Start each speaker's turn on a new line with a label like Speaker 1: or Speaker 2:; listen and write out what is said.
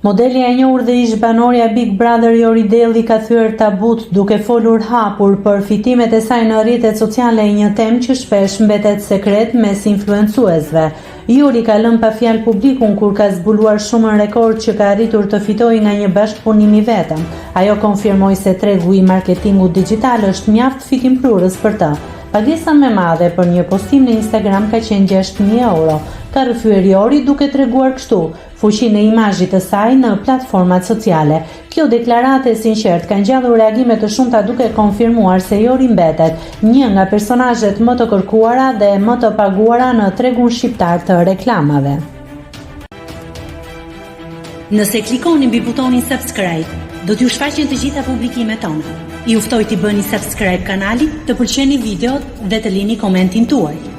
Speaker 1: Modelja e njohur dhe ish banorja Big Brother Jori Delli ka thyer tabut duke folur hapur për fitimet e saj në rrjetet sociale, një temë që shpesh mbetet sekret mes influencuesve. Jori ka lënë pa fjalë publikun kur ka zbuluar shumën rekord që ka arritur të fitojë nga një bashkëpunim i vetëm. Ajo konfirmoi se tregu i marketingut digjital është mjaft fitimprurës për të. Pagesa më e madhe për një postim në Instagram ka qenë 6.000 euro. Ka rrëfyer Jori duke treguar kështu fuqinë e imazhit të saj në platformat sociale. Kjo deklarate e sinqert ka ngjallur reagime të shumta duke konfirmuar se Jori mbetet një nga personazhet më të kërkuara dhe më të paguara në tregun shqiptar të reklamave. Nëse klikoni mbi butonin subscribe, do t'ju shfaqen të gjitha publikimet tona. Ju ftoj t'i bëni subscribe kanalit, të pëlqeni videot dhe të lini komentin tuaj.